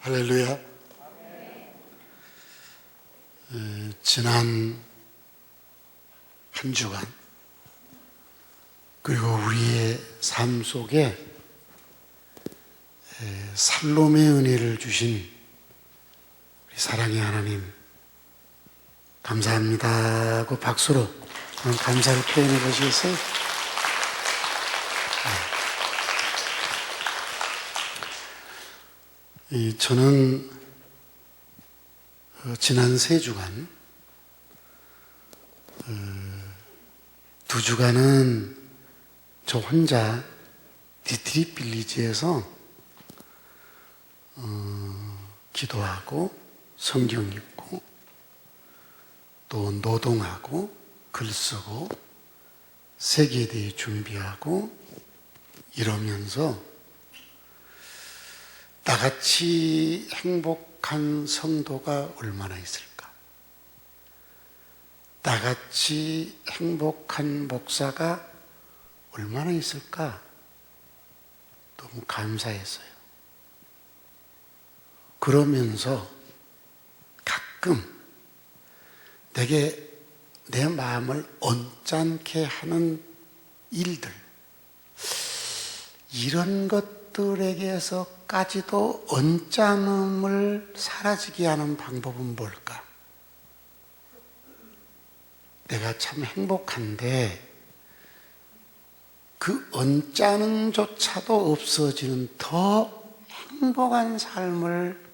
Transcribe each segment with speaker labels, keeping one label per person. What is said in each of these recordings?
Speaker 1: 할렐루야. 지난 한 주간 그리고 우리의 삶 속에 살롬의 은혜를 주신 우리 사랑의 하나님 감사합니다 하고 박수로 감사를 표현해 보시겠어요? 저는 지난 3주간 2주간은 저 혼자 디트리 빌리지에서 기도하고 성경 읽고 또 노동하고 글쓰고 세계대회 준비하고 이러면서 나같이 행복한 성도가 얼마나 있을까? 나같이 행복한 목사가 얼마나 있을까? 너무 감사했어요. 그러면서 가끔 내게 내 마음을 언짢게 하는 일들, 이런 것들에게서까지도 언짢음을 사라지게 하는 방법은 뭘까? 내가 참 행복한데 그 언짢음조차도 없어지는 더 행복한 삶을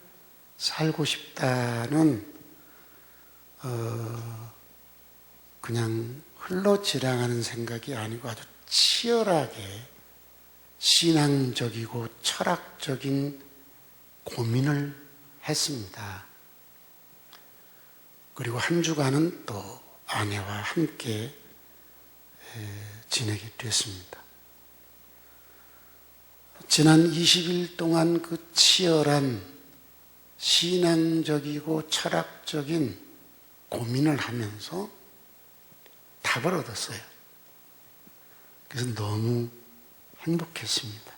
Speaker 1: 살고 싶다는 그냥 흘러지나가는 생각이 아니고 아주 치열하게 신앙적이고 철학적인 고민을 했습니다. 그리고 한 주간은 또 아내와 함께 지내게 됐습니다. 지난 20일 동안 그 치열한 신앙적이고 철학적인 고민을 하면서 답을 얻었어요. 그래서 너무 행복했습니다.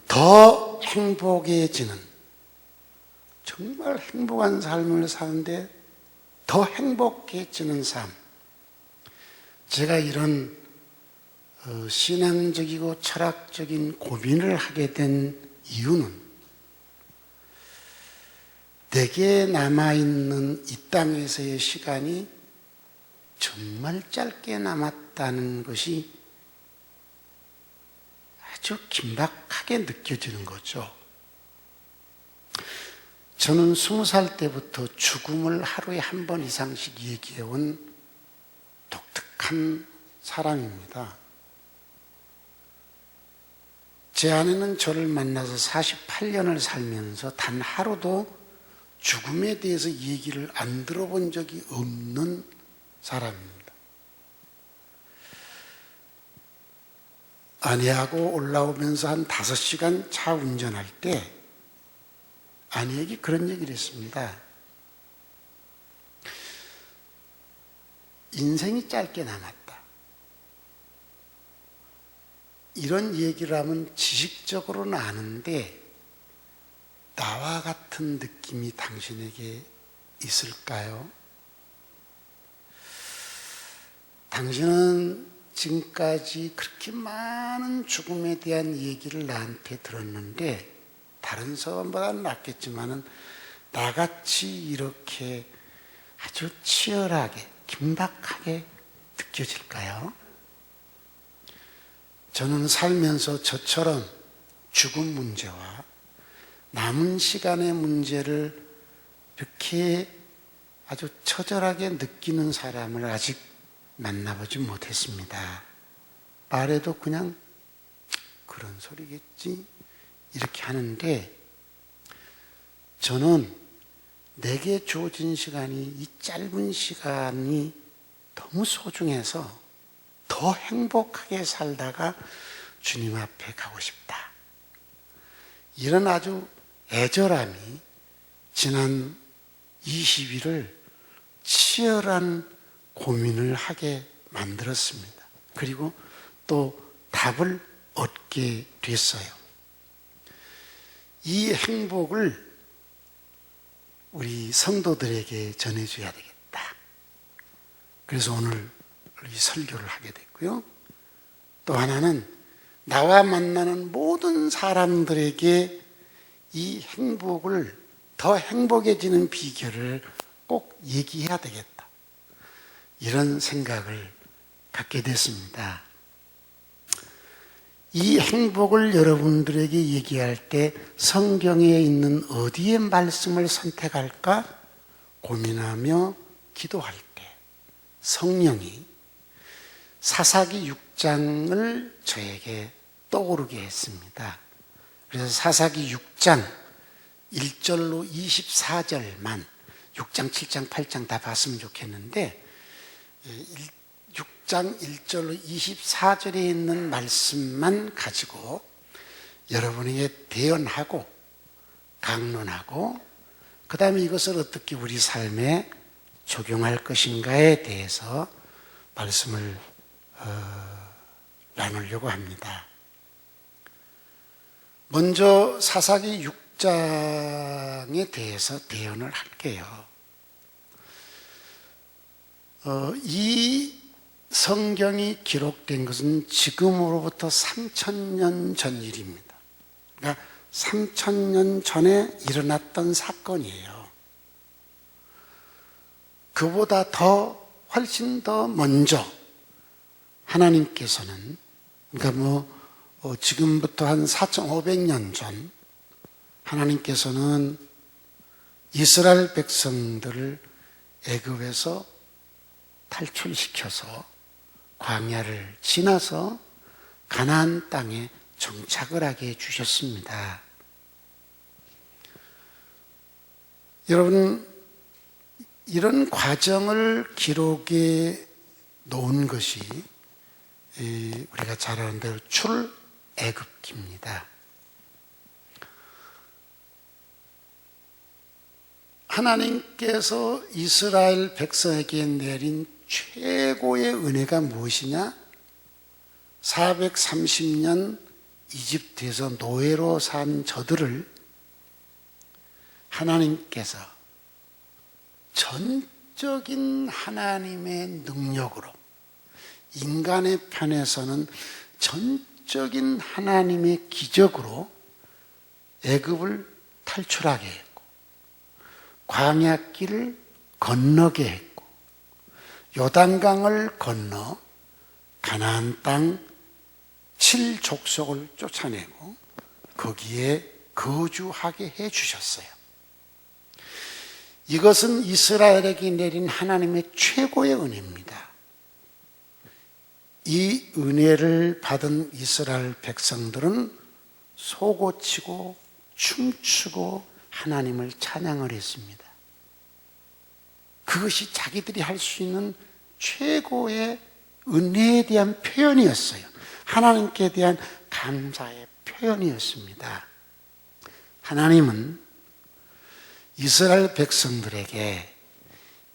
Speaker 1: 더 행복해지는, 정말 행복한 삶을 사는데 더 행복해지는 삶. 제가 이런 신앙적이고 철학적인 고민을 하게 된 이유는 내게 남아있는 이 땅에서의 시간이 정말 짧게 남았다는 것이 아주 긴박하게 느껴지는 거죠. 저는 20살 때부터 죽음을 하루에 한 번 이상씩 얘기해온 독특한 사람입니다. 제 아내는 저를 만나서 48년을 살면서 단 하루도 죽음에 대해서 얘기를 안 들어본 적이 없는 사람입니다. 아내하고 올라오면서 한 5시간 차 운전할 때 아내에게 그런 얘기를 했습니다. 인생이 짧게 남았다. 이런 얘기를 하면 지식적으로는 아는데 나와 같은 느낌이 당신에게 있을까요? 당신은 지금까지 그렇게 많은 죽음에 대한 얘기를 나한테 들었는데 다른 사람보다는 낫겠지만은 나같이 이렇게 아주 치열하게 긴박하게 느껴질까요? 저는 살면서 저처럼 죽음 문제와 남은 시간의 문제를 이렇게 아주 처절하게 느끼는 사람을 아직 만나보지 못했습니다. 말해도 그냥 그런 소리겠지 이렇게 하는데, 저는 내게 주어진 시간이, 이 짧은 시간이 너무 소중해서 더 행복하게 살다가 주님 앞에 가고 싶다. 이런 아주 애절함이 지난 20일을 치열한 고민을 하게 만들었습니다. 그리고 또 답을 얻게 됐어요. 이 행복을 우리 성도들에게 전해줘야 되겠다. 그래서 오늘 이 설교를 하게 됐고요. 또 하나는 나와 만나는 모든 사람들에게 이 행복을 더 행복해지는 비결을 꼭 얘기해야 되겠다. 이런 생각을 갖게 됐습니다. 이 행복을 여러분들에게 얘기할 때 성경에 있는 어디에 말씀을 선택할까 고민하며 기도할 때 성령이 사사기 6장을 저에게 떠오르게 했습니다. 그래서 사사기 6장 1절로 24절만 6장, 7장, 8장 다 봤으면 좋겠는데 6장 1절로 24절에 있는 말씀만 가지고 여러분에게 대언하고 강론하고 그 다음에 이것을 어떻게 우리 삶에 적용할 것인가에 대해서 말씀을 나누려고 합니다. 먼저 사사기 6장에 대해서 대언을 할게요. 이 성경이 기록된 것은 지금으로부터 3000년 전 일입니다. 그러니까 3000년 전에 일어났던 사건이에요. 그보다 훨씬 더 먼저 하나님께서는 그러니까 지금부터 한 4500년 전 하나님께서는 이스라엘 백성들을 애굽에서 탈출시켜서 광야를 지나서 가나안 땅에 정착을 하게 해주셨습니다. 여러분, 이런 과정을 기록해 놓은 것이 우리가 잘 아는 대로 출애굽기입니다. 하나님께서 이스라엘 백성에게 내린 최고의 은혜가 무엇이냐? 430년 이집트에서 노예로 산 저들을 하나님께서 전적인 하나님의 능력으로 인간의 편에서는 전적인 하나님의 기적으로 애굽을 탈출하게 했고 광야길을 건너게 했고 요단강을 건너 가나안 땅 7족속을 쫓아내고 거기에 거주하게 해주셨어요. 이것은 이스라엘에게 내린 하나님의 최고의 은혜입니다. 이 은혜를 받은 이스라엘 백성들은 쏘고치고 춤추고 하나님을 찬양을 했습니다. 그것이 자기들이 할 수 있는 최고의 은혜에 대한 표현이었어요. 하나님께 대한 감사의 표현이었습니다. 하나님은 이스라엘 백성들에게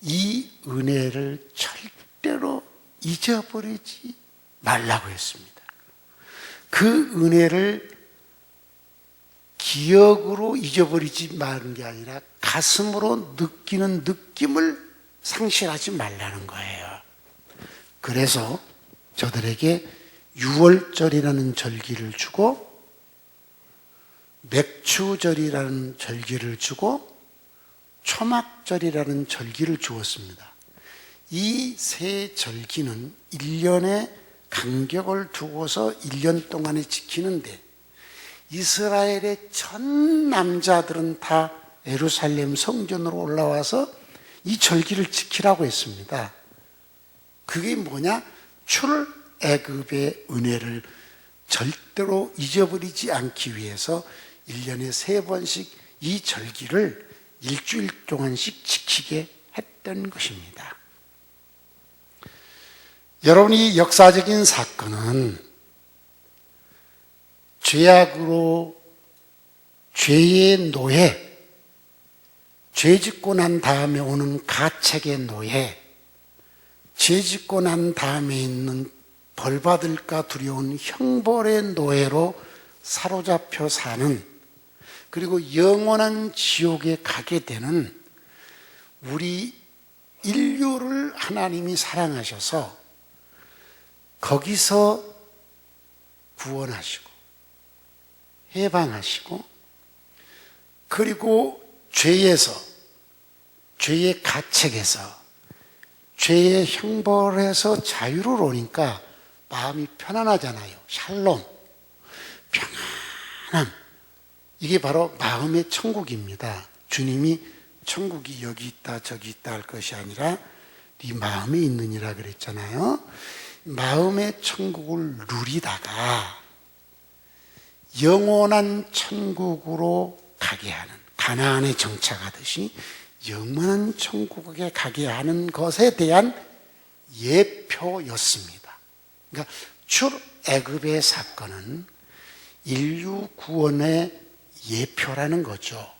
Speaker 1: 이 은혜를 절대로 잊어버리지 말라고 했습니다. 그 은혜를 기억으로 잊어버리지 말는 게 아니라 가슴으로 느끼는 느낌을 상실하지 말라는 거예요. 그래서 저들에게 유월절이라는 절기를 주고 맥추절이라는 절기를 주고 초막절이라는 절기를 주었습니다. 이 세 절기는 1년의 간격을 두고서 1년 동안에 지키는데 이스라엘의 전 남자들은 다 예루살렘 성전으로 올라와서 이 절기를 지키라고 했습니다. 그게 뭐냐? 출애굽의 은혜를 절대로 잊어버리지 않기 위해서 1년에 3번씩 이 절기를 일주일 동안씩 지키게 했던 것입니다. 여러분, 이 역사적인 사건은 죄악으로 죄의 노예, 죄 짓고 난 다음에 오는 가책의 노예, 죄 짓고 난 다음에 있는 벌 받을까 두려운 형벌의 노예로 사로잡혀 사는, 그리고 영원한 지옥에 가게 되는 우리 인류를 하나님이 사랑하셔서 거기서 구원하시고 해방하시고, 그리고 죄에서, 죄의 가책에서, 죄의 형벌에서 자유를 오니까 마음이 편안하잖아요. 샬롬, 평안함. 이게 바로 마음의 천국입니다. 주님이 천국이 여기 있다 저기 있다 할 것이 아니라 네 마음에 있느니라 그랬잖아요. 마음의 천국을 누리다가 영원한 천국으로 가게 하는, 가나안에 정착하듯이 영원한 천국에 가게 하는 것에 대한 예표였습니다. 그러니까 출애굽의 사건은 인류 구원의 예표라는 거죠.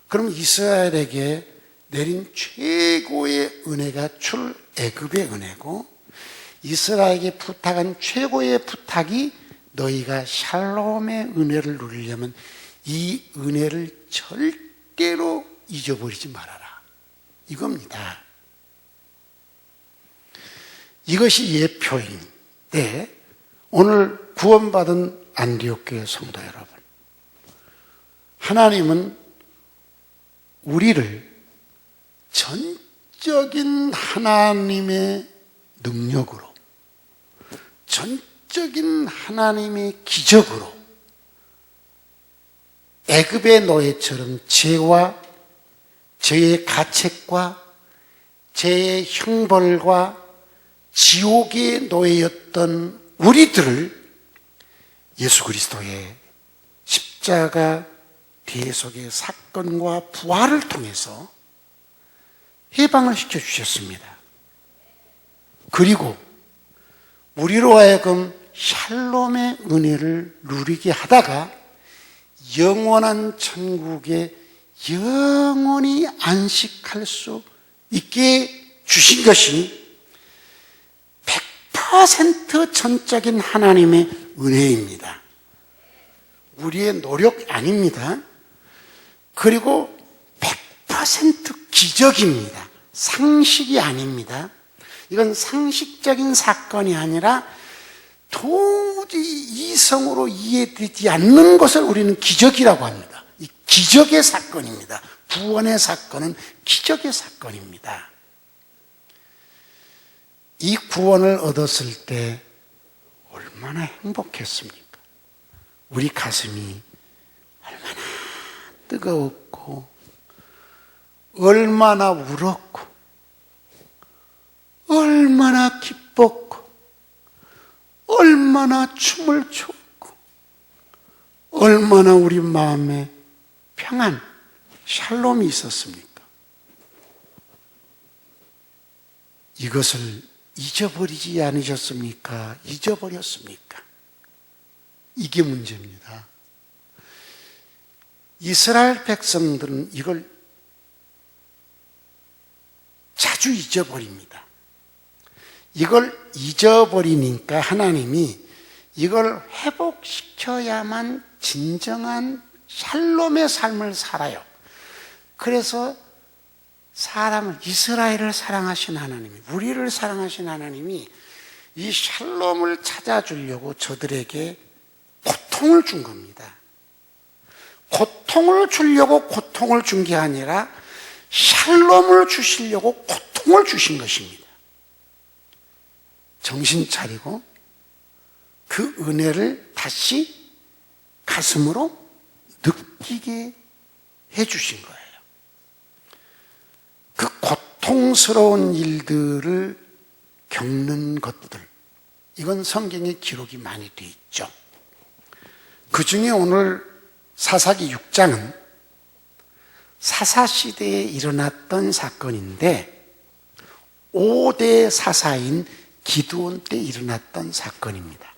Speaker 1: 그럼 이스라엘에게 내린 최고의 은혜가 출애굽의 은혜고, 이스라엘에게 부탁한 최고의 부탁이 너희가 샬롬의 은혜를 누리려면 이 은혜를 절대로 잊어버리지 말아라, 이겁니다. 이것이 예표인데, 오늘 구원받은 안디옥교회 성도 여러분, 하나님은 우리를 전적인 하나님의 능력으로, 전적인 하나님의 기적으로 애굽의 노예처럼 죄와 죄의 가책과 죄의 형벌과 지옥의 노예였던 우리들을 예수 그리스도의 십자가 대속의 사건과 부활을 통해서 해방을 시켜주셨습니다. 그리고 우리로 하여금 샬롬의 은혜를 누리게 하다가 영원한 천국에 영원히 안식할 수 있게 주신 것이 100% 전적인 하나님의 은혜입니다. 우리의 노력 아닙니다. 그리고 100% 기적입니다. 상식이 아닙니다. 이건 상식적인 사건이 아니라 도저히 이성으로 이해되지 않는 것을 우리는 기적이라고 합니다. 이 기적의 사건입니다. 구원의 사건은 기적의 사건입니다. 이 구원을 얻었을 때 얼마나 행복했습니까? 우리 가슴이 얼마나 뜨거웠고, 얼마나 울었고, 얼마나 기뻤고, 얼마나 춤을 췄고, 얼마나 우리 마음에 평안, 샬롬이 있었습니까? 이것을 잊어버리지 않으셨습니까? 잊어버렸습니까? 이게 문제입니다. 이스라엘 백성들은 이걸 자주 잊어버립니다. 이걸 잊어버리니까 하나님이 이걸 회복시켜야만 진정한 샬롬의 삶을 살아요. 그래서 사람을, 이스라엘을 사랑하신 하나님이, 우리를 사랑하신 하나님이 이 샬롬을 찾아주려고 저들에게 고통을 준 겁니다. 고통을 주려고 고통을 준 게 아니라 샬롬을 주시려고 고통을 주신 것입니다. 정신 차리고 그 은혜를 다시 가슴으로 느끼게 해주신 거예요. 그 고통스러운 일들을 겪는 것들, 이건 성경에 기록이 많이 되어 있죠. 그 중에 오늘 사사기 6장은 사사시대에 일어났던 사건인데 5대 사사인 기드온 때 일어났던 사건입니다.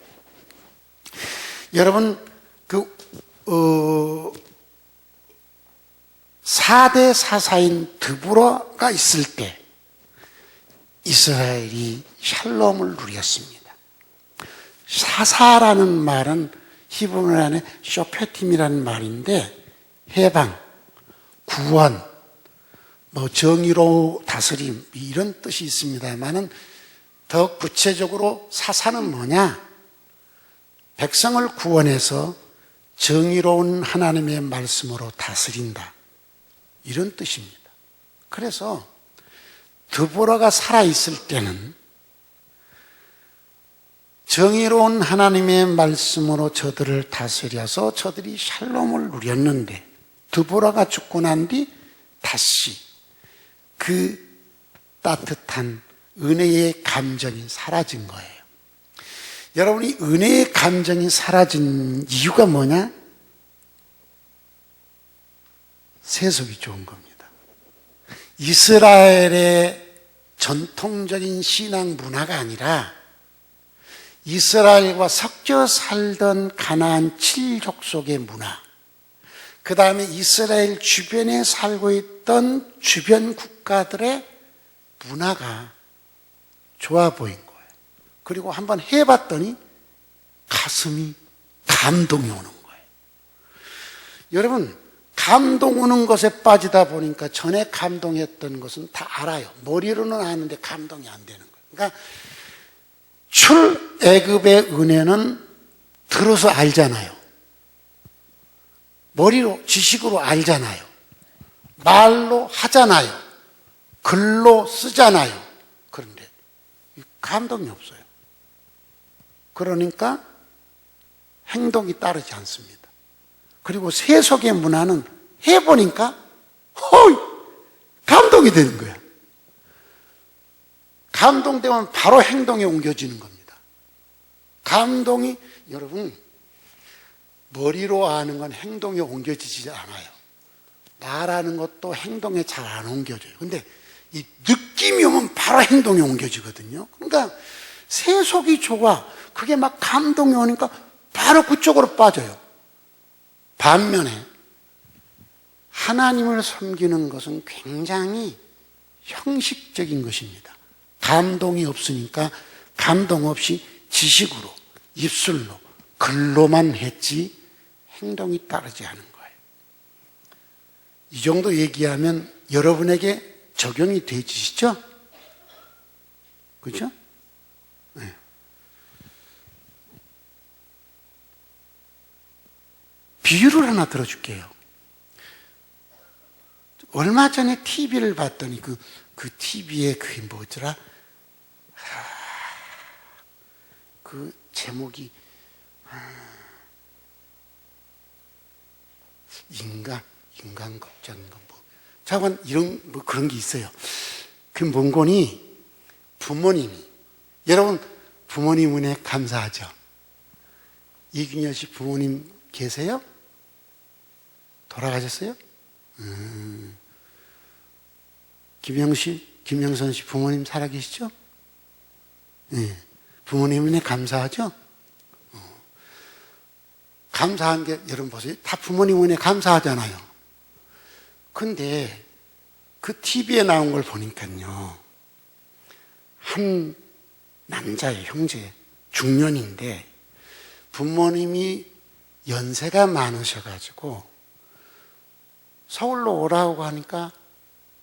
Speaker 1: 여러분, 4대 사사인 드보라가 있을 때 이스라엘이 샬롬을 누렸습니다. 사사라는 말은 히브리 안에 쇼페팀이라는 말인데 해방, 구원, 정의로 다스림 이런 뜻이 있습니다만은 더 구체적으로 사사는 뭐냐? 백성을 구원해서 정의로운 하나님의 말씀으로 다스린다. 이런 뜻입니다. 그래서 드보라가 살아있을 때는 정의로운 하나님의 말씀으로 저들을 다스려서 저들이 샬롬을 누렸는데 드보라가 죽고 난 뒤 다시 그 따뜻한 은혜의 감정이 사라진 거예요. 여러분이 은혜의 감정이 사라진 이유가 뭐냐? 세속이 좋은 겁니다. 이스라엘의 전통적인 신앙 문화가 아니라 이스라엘과 섞여 살던 가나안 7족속의 문화, 그 다음에 이스라엘 주변에 살고 있던 주변 국가들의 문화가 좋아 보인 거예요. 그리고 한번 해봤더니 가슴이 감동이 오는 거예요. 여러분, 감동 오는 것에 빠지다 보니까 전에 감동했던 것은 다 알아요. 머리로는 아는데 감동이 안 되는 거예요. 그러니까 출애굽의 은혜는 들어서 알잖아요. 머리로, 지식으로 알잖아요. 말로 하잖아요. 글로 쓰잖아요. 그런데 감동이 없어요. 그러니까 행동이 따르지 않습니다. 그리고 세속의 문화는 해보니까 감동이 되는 거야. 감동되면 바로 행동에 옮겨지는 겁니다. 감동이, 여러분, 머리로 아는 건 행동에 옮겨지지 않아요. 말하는 것도 행동에 잘 안 옮겨져요. 근데 이 느낌이 오면 바로 행동에 옮겨지거든요. 그러니까 세속이 좋아. 그게 막 감동이 오니까 바로 그쪽으로 빠져요. 반면에 하나님을 섬기는 것은 굉장히 형식적인 것입니다. 감동이 없으니까 감동 없이 지식으로, 입술로, 글로만 했지 행동이 따르지 않은 거예요. 이 정도 얘기하면 여러분에게 적용이 되시죠? 그렇죠? 네. 비유를 하나 들어줄게요. 얼마 전에 TV를 봤더니 그 TV에 그게 뭐더라? 그 제목이 인간 걱정인가 뭐. 잠깐 이런 뭐 그런 게 있어요. 그 문건이 부모님이, 여러분 부모님 은혜 감사하죠? 이균여 씨 부모님 계세요? 돌아가셨어요? 김영선 씨 부모님 살아계시죠? 네. 부모님 은혜 감사하죠? 감사한 게, 여러분 보세요. 다 부모님 은혜 감사하잖아요. 근데 그 TV에 나온 걸 보니까요, 한 남자의 형제, 중년인데 부모님이 연세가 많으셔가지고 서울로 오라고 하니까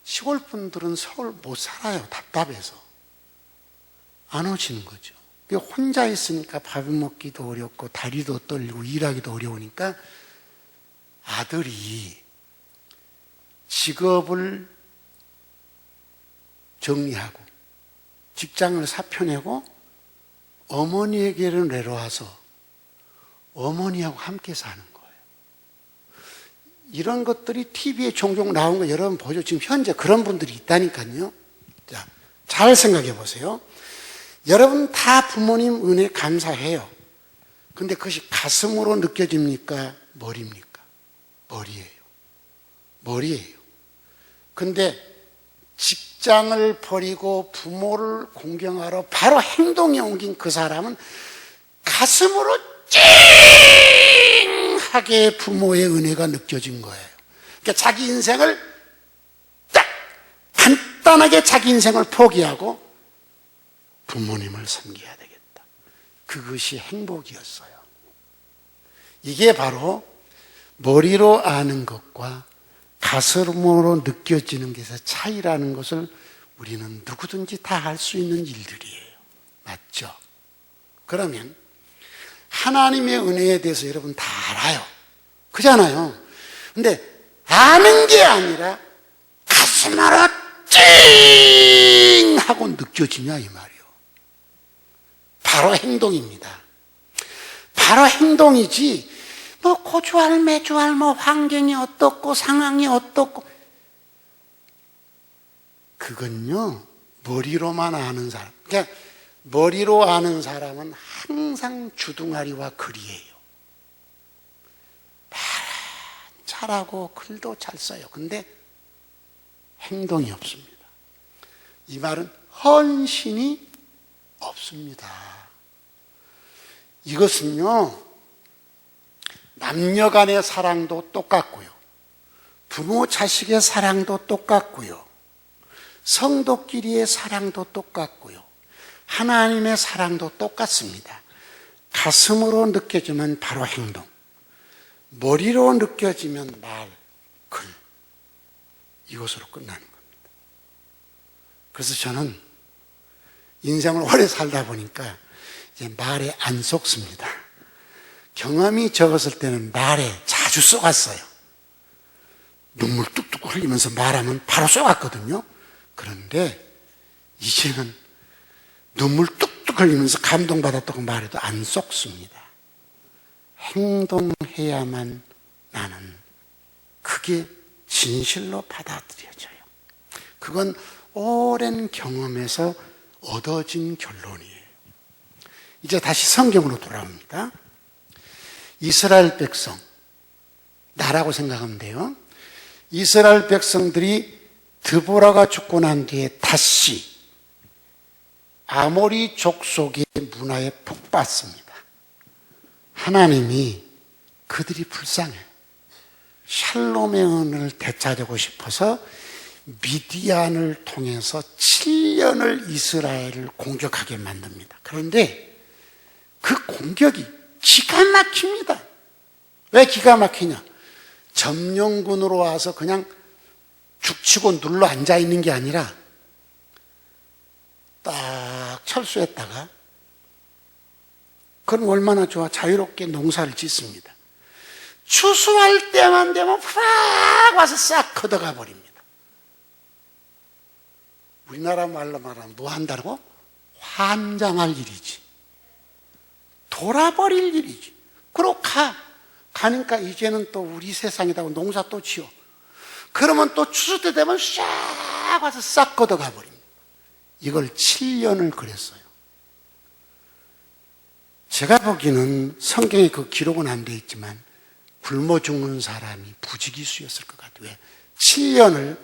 Speaker 1: 시골 분들은 서울 못 살아요. 답답해서. 안 오시는 거죠. 혼자 있으니까 밥 먹기도 어렵고 다리도 떨리고 일하기도 어려우니까 아들이 직업을 정리하고 직장을 사표내고 어머니에게는 내려와서 어머니하고 함께 사는 거예요. 이런 것들이 TV에 종종 나온 거 여러분 보죠. 지금 현재 그런 분들이 있다니까요. 자, 잘 생각해 보세요. 여러분 다 부모님 은혜 감사해요. 근데 그것이 가슴으로 느껴집니까? 머리입니까? 머리예요. 근데 직장을 버리고 부모를 공경하러 바로 행동에 옮긴 그 사람은 가슴으로 찡하게 부모의 은혜가 느껴진 거예요. 그러니까 자기 인생을 딱 간단하게 자기 인생을 포기하고 부모님을 섬겨야 되겠다. 그것이 행복이었어요. 이게 바로 머리로 아는 것과 가슴으로 느껴지는 것의 차이라는 것을 우리는 누구든지 다 알 수 있는 일들이에요. 맞죠? 그러면 하나님의 은혜에 대해서 여러분 다 알아요. 그잖아요. 근데 아는 게 아니라 가슴으로 찡 하고 느껴지냐 이 말이요. 바로 행동입니다. 바로 행동이지 뭐 고주할 매주할 뭐 환경이 어떻고 상황이 어떻고 그건요 머리로만 아는 사람. 그러니까 머리로 아는 사람은 항상 주둥아리와 글이에요. 말은 잘하고 글도 잘 써요. 근데 행동이 없습니다. 이 말은 헌신이 없습니다. 이것은요 남녀 간의 사랑도 똑같고요. 부모 자식의 사랑도 똑같고요. 성도끼리의 사랑도 똑같고요. 하나님의 사랑도 똑같습니다. 가슴으로 느껴지면 바로 행동, 머리로 느껴지면 말, 글, 이것으로 끝나는 겁니다. 그래서 저는 인생을 오래 살다 보니까 이제 말에 안 속습니다. 경험이 적었을 때는 말에 자주 쏘갔어요. 눈물 뚝뚝 흘리면서 말하면 바로 쏘갔거든요. 그런데 이제는 눈물 뚝뚝 흘리면서 감동받았다고 말해도 안 쏙습니다. 행동해야만 나는 그게 진실로 받아들여져요. 그건 오랜 경험에서 얻어진 결론이에요. 이제 다시 성경으로 돌아옵니다. 이스라엘 백성, 나라고 생각하면 돼요. 이스라엘 백성들이 드보라가 죽고 난 뒤에 다시 아모리 족속의 문화에 푹 빠졌습니다. 하나님이 그들이 불쌍해. 샬롬의 은을 되찾고 싶어서 미디안을 통해서 7년을 이스라엘을 공격하게 만듭니다. 그런데 그 공격이 기가 막힙니다. 왜 기가 막히냐? 점령군으로 와서 그냥 죽치고 눌러 앉아 있는 게 아니라 딱 철수했다가 그건 얼마나 좋아. 자유롭게 농사를 짓습니다. 추수할 때만 되면 팍 와서 싹 걷어가 버립니다. 우리나라 말로 말하면 뭐 한다고? 환장할 일이지. 돌아버릴 일이지. 그러고 가니까 이제는 또 우리 세상이다고 농사 또 지어. 그러면 또 추수 때 되면 싹 와서 싹 걷어가 버립니다. 이걸 7년을 그랬어요. 제가 보기에는 성경에 그 기록은 안 돼 있지만 굶어 죽는 사람이 부지기수였을 것 같아요. 왜? 7년을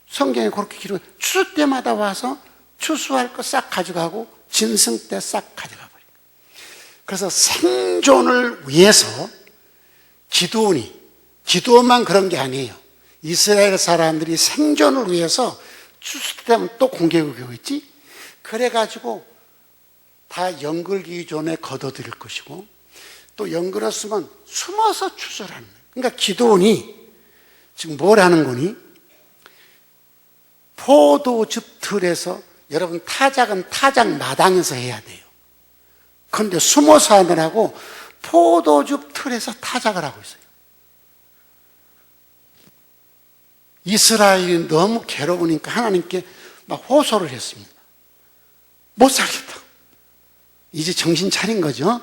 Speaker 1: 성경에 그렇게 기록해. 추수 때마다 와서 추수할 거 싹 가져가고 진승 때 싹 가져가 버려요. 그래서 생존을 위해서 기드온만 그런 게 아니에요. 이스라엘 사람들이 생존을 위해서 추수 때 되면 또 공격을 하겠지. 그래가지고 다 연글기 전에 걷어들일 것이고 또 연글었으면 숨어서 추수를 하는 거예요. 그러니까 기드온이 지금 뭘 하는 거니? 포도즙 틀에서 여러분 타작은 타작 마당에서 해야 돼요. 그런데 숨어서 하느라고 포도즙 틀에서 타작을 하고 있어요. 이스라엘이 너무 괴로우니까 하나님께 막 호소를 했습니다. 못 살겠다. 이제 정신 차린 거죠.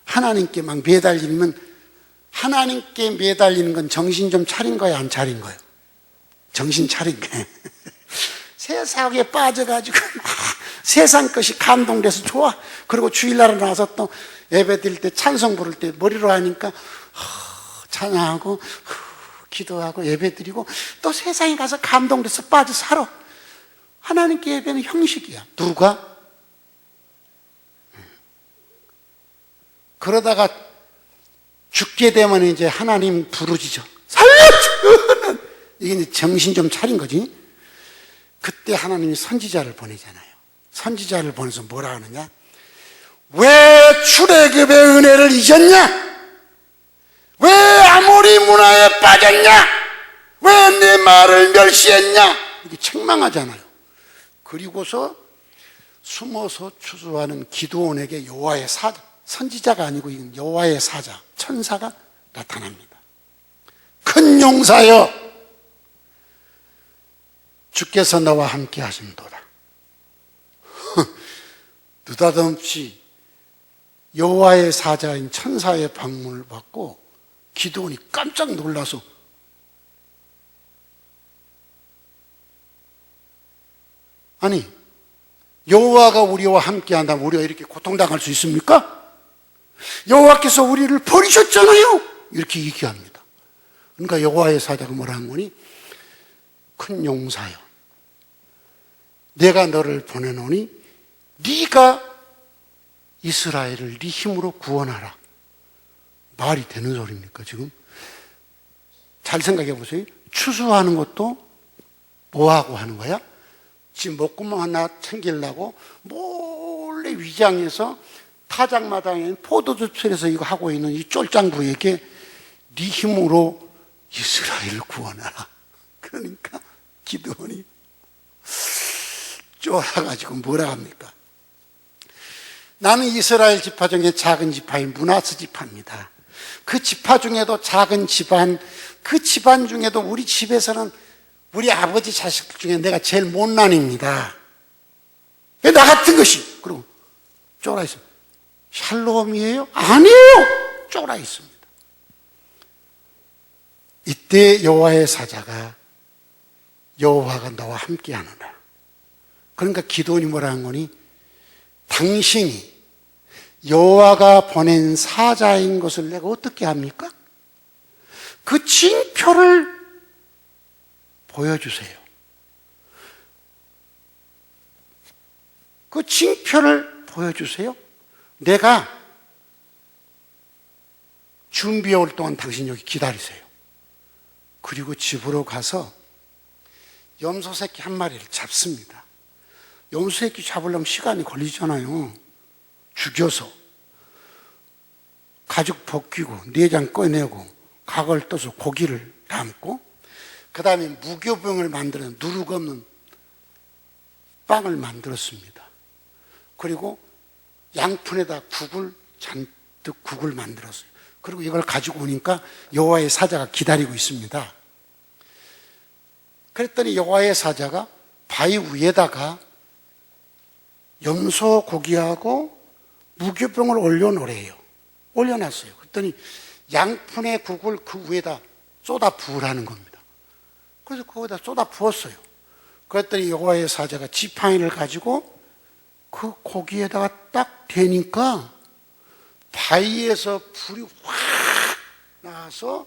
Speaker 1: 하나님께 막 매달리면 하나님께 매달리는 건 정신 좀 차린 거예요, 안 차린 거예요? 정신 차린 거예요. 세상에 빠져가지고 세상 것이 감동돼서 좋아. 그리고 주일날에 나와서 또 예배 드릴 때 찬송 부를 때 머리로 하니까 찬양하고 기도하고 예배 드리고 또 세상에 가서 감동돼서 빠져 살아. 하나님께 예배는 형식이야. 누가? 그러다가 죽게 되면 이제 하나님 부르짖어. 살려줘! 이게 이제 정신 좀 차린 거지. 그때 하나님이 선지자를 보내잖아요. 선지자를 보내서 뭐라 하느냐? 왜 출애굽의 은혜를 잊었냐? 왜 아모리 문화에 빠졌냐? 왜 내 말을 멸시했냐? 이렇게 책망하잖아요. 그리고서 숨어서 추수하는 기드온에게 여호와의 사자, 선지자가 아니고 이건 여호와의 사자, 천사가 나타납니다. 큰 용사여, 주께서 너와 함께 하심도다. 느닷없이 여호와의 사자인 천사의 방문을 받고 기드온이 깜짝 놀라서 아니 여호와가 우리와 함께한다면 우리가 이렇게 고통당할 수 있습니까? 여호와께서 우리를 버리셨잖아요. 이렇게 얘기합니다. 그러니까 여호와의 사자가 뭐라 한 거니? 큰 용사여, 내가 너를 보내노니 네가 이스라엘을 네 힘으로 구원하라. 말이 되는 소리입니까 지금? 잘 생각해 보세요. 추수하는 것도 뭐하고 하는 거야? 지금 목구멍 하나 챙기려고 몰래 위장해서 타작마당에 포도주철에서 이거 하고 있는 이 쫄짱구에게 네 힘으로 이스라엘을 구원하라. 그러니까 기드온이 쫄아가지고 뭐라 합니까? 나는 이스라엘 지파 중에 작은 지파인 므낫세 지파입니다. 그 지파 중에도 작은 집안, 그 집안 중에도 우리 집에서는 우리 아버지 자식 중에 내가 제일 못난입니다. 나 같은 것이. 그리고 쫄아 있습니다. 샬롬이에요? 아니에요! 쫄아 있습니다. 이때 여호와의 사자가 여호와가 너와 함께하노라. 그러니까 기드온이 뭐라 한 거니? 당신이 여호와가 보낸 사자인 것을 내가 어떻게 합니까? 그 징표를 보여주세요. 그 징표를 보여주세요. 내가 준비해 올 동안 당신 여기 기다리세요. 그리고 집으로 가서 염소 새끼 한 마리를 잡습니다. 염소 새끼 잡으려면 시간이 걸리잖아요. 죽여서 가죽 벗기고 내장 꺼내고 각을 떠서 고기를 담고 그 다음에 무교병을 만들어 누룩 없는 빵을 만들었습니다. 그리고 양푼에다 잔뜩 국을 만들었어요. 그리고 이걸 가지고 오니까 여호와의 사자가 기다리고 있습니다. 그랬더니 여호와의 사자가 바위 위에다가 염소 고기하고 무교병을 올려놓으래요. 올려놨어요. 그랬더니 양푼의 국을 그 위에다 쏟아 부으라는 겁니다. 그래서 거기다 쏟아 부었어요. 그랬더니 여호와의 사자가 지팡이를 가지고 그 고기에다가 딱 대니까 바위에서 불이 확 나서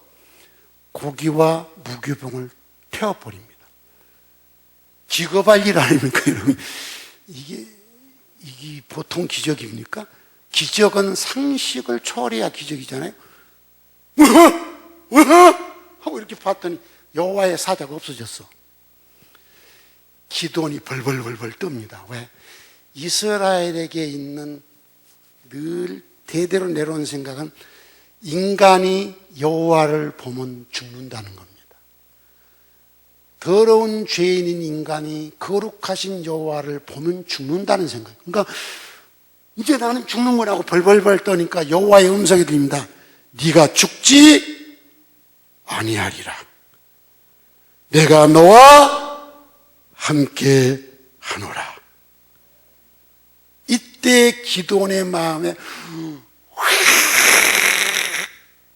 Speaker 1: 고기와 무교병을 태워버립니다. 기겁할 일 아닙니까, 여러분? 이게 보통 기적입니까? 기적은 상식을 초월해야 기적이잖아요. 하고 이렇게 봤더니 여호와의 사자가 없어졌어. 기드온이 벌벌벌벌 뜹니다. 왜? 이스라엘에게 있는 늘 대대로 내려온 생각은 인간이 여호와를 보면 죽는다는 겁니다. 더러운 죄인인 인간이 거룩하신 여호와를 보면 죽는다는 생각. 그러니까 이제 나는 죽는 거라고 벌벌벌 떠니까 여호와의 음성이 들립니다. 네가 죽지 아니하리라. 내가 너와 함께 하노라. 이때 기드온의 마음에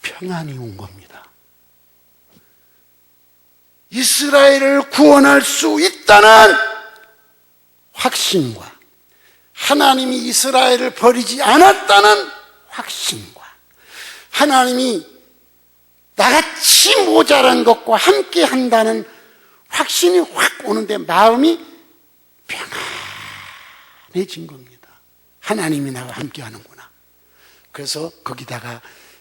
Speaker 1: 평안이 온 겁니다. 이스라엘을 구원할 수 있다는 확신과 하나님이 이스라엘을 버리지 않았다는 확신과 하나님이 나같이 모자란 것과 함께 한다는 확신이 확 오는데 마음이 평안해진 겁니다. 하나님이 나와 함께 하는구나. 그래서 거기다가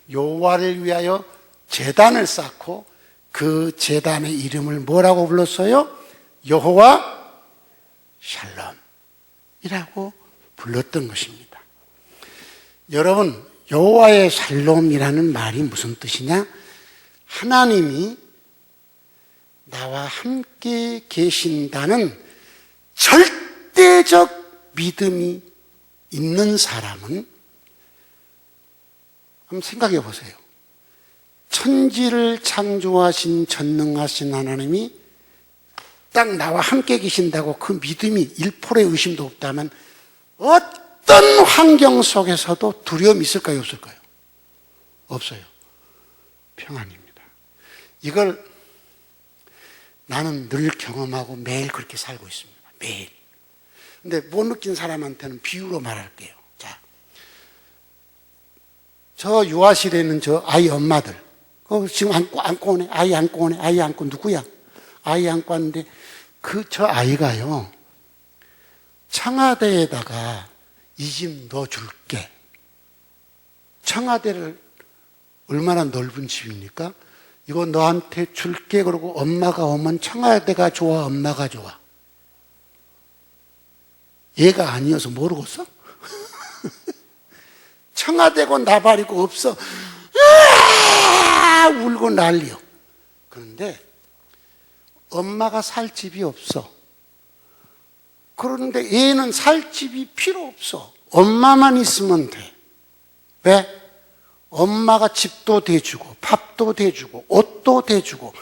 Speaker 1: 여호와를 위하여 제단을 쌓고 그 제단의 이름을 뭐라고 불렀어요? 여호와 샬롬이라고 불렀던 것입니다. 여러분, 여호와의 샬롬이라는 말이 무슨 뜻이냐? 하나님이 나와 함께 계신다는 절대적 믿음이 있는 사람은 한번 생각해 보세요. 천지를 창조하신 전능하신 하나님이 딱 나와 함께 계신다고 그 믿음이 1%의 의심도 없다면 어떤 환경 속에서도 두려움이 있을까요? 없을까요? 없어요. 평안입니다. 이걸 나는 늘 경험하고 매일 그렇게 살고 있습니다. 매일. 근데 못 느낀 사람한테는 비유로 말할게요. 자, 저 유아실에 있는 저 아이 엄마들, 지금 안고 오네, 아이 안고 오네, 아이 안고 누구야? 아이 안고 왔는데 저 아이가요, 청와대에다가 이 집 넣어줄게. 청와대를 얼마나 넓은 집입니까? 이거 너한테 줄게. 그러고 엄마가 오면 청와대가 좋아, 엄마가 좋아? 얘가 아니어서 모르겠어? 청와대고 나발이고 없어. 울고 난리요. 그런데 엄마가 살 집이 없어. 그런데 얘는 살 집이 필요 없어. 엄마만 있으면 돼. 왜? 엄마가 집도 대주고 밥도 대주고 옷도 대주고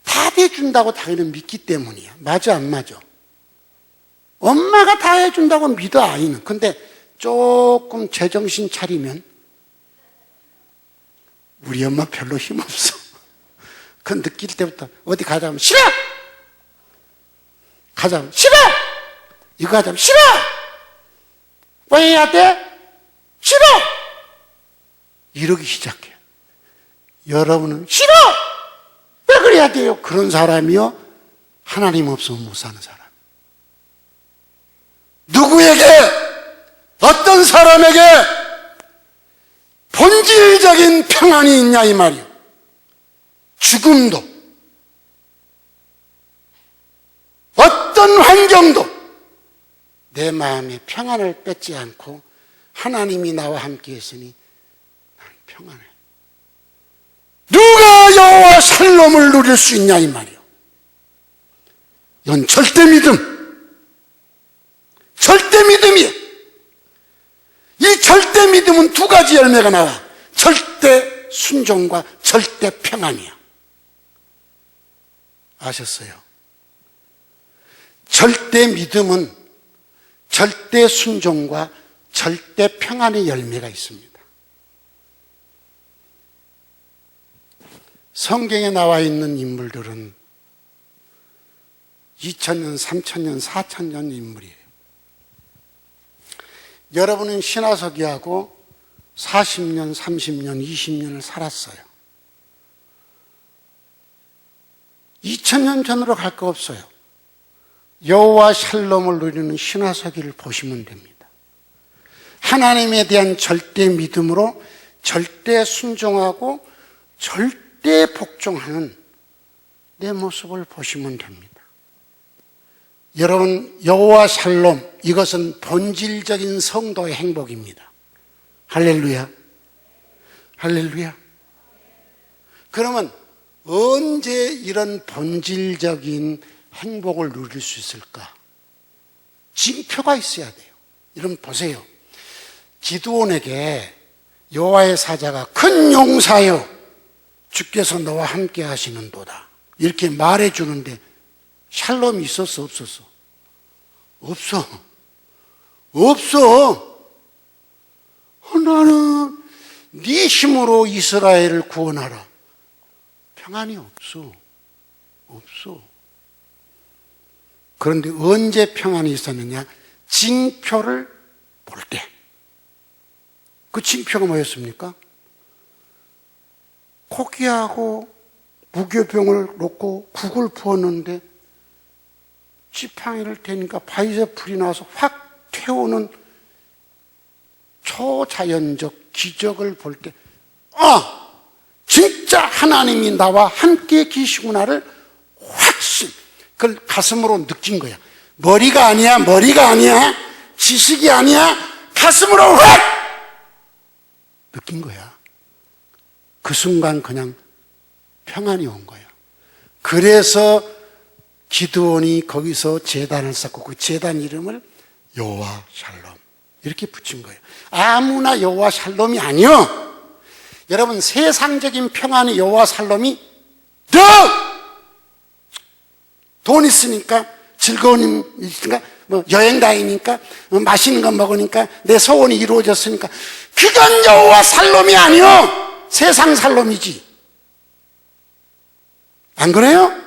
Speaker 1: 다 대준다고 당연히 믿기 때문이야. 맞아 안 맞아? 엄마가 다 해준다고 믿어 아이는. 근데 조금 제정신 차리면 우리 엄마 별로 힘없어. 그 느낄 때부터 어디 가자면 싫어! 가자면 싫어! 이거 하자면 싫어! 왜 해야 돼? 싫어! 이러기 시작해요. 여러분은 싫어! 왜 그래야 돼요? 그런 사람이요? 하나님 없으면 못 사는 사람. 누구에게, 어떤 사람에게 본질적인 평안이 있냐 이 말이요. 죽음도, 어떤 환경도 내 마음에 평안을 뺏지 않고 하나님이 나와 함께 했으니 나는 평안해. 누가 여호와 샬롬을 누릴 수 있냐 이 말이요. 이건 절대 믿음. 절대 믿음이에요. 이 절대 믿음은 두 가지 열매가 나와. 절대 순종과 절대 평안이야. 아셨어요? 절대 믿음은 절대 순종과 절대 평안의 열매가 있습니다. 성경에 나와 있는 인물들은 2000년, 3000년, 4000년 인물이에요. 여러분은 신화서기하고 40년, 30년, 20년을 살았어요. 2000년 전으로 갈 거 없어요. 여호와 샬롬을 누리는 신화서기를 보시면 됩니다. 하나님에 대한 절대 믿음으로 절대 순종하고 절대 복종하는 내 모습을 보시면 됩니다. 여러분, 여호와 샬롬, 이것은 본질적인 성도의 행복입니다. 할렐루야. 할렐루야. 그러면 언제 이런 본질적인 행복을 누릴 수 있을까? 징표가 있어야 돼요. 여러분 보세요. 기드온에게 여호와의 사자가 큰 용사여 주께서 너와 함께 하시는도다 이렇게 말해주는데 샬롬이 있었어 없었어? 없어. 없어. 나는 네 힘으로 이스라엘을 구원하라. 평안이 없어. 없어. 그런데 언제 평안이 있었느냐? 징표를 볼 때. 그 징표가 뭐였습니까? 고기하고 무교병을 놓고 국을 부었는데 지팡이를 대니까 바위에서 불이 나와서 확 태우는 초자연적 기적을 볼 때, 진짜 하나님이 나와 함께 계시구나를 확신, 그걸 가슴으로 느낀 거야. 머리가 아니야, 지식이 아니야, 가슴으로 확 느낀 거야. 그 순간 그냥 평안이 온 거야. 그래서 기드온이 거기서 제단을 쌓고 그 제단 이름을 여호와 샬롬 이렇게 붙인 거예요. 아무나 여호와 샬롬이 아니요. 여러분, 세상적인 평안의 여호와 샬롬이 돈 있으니까, 즐거운 일 있으니까, 여행 다니니까, 맛있는 거 먹으니까, 내 소원이 이루어졌으니까, 그건 여호와 샬롬이 아니요, 세상 샬롬이지. 안 그래요?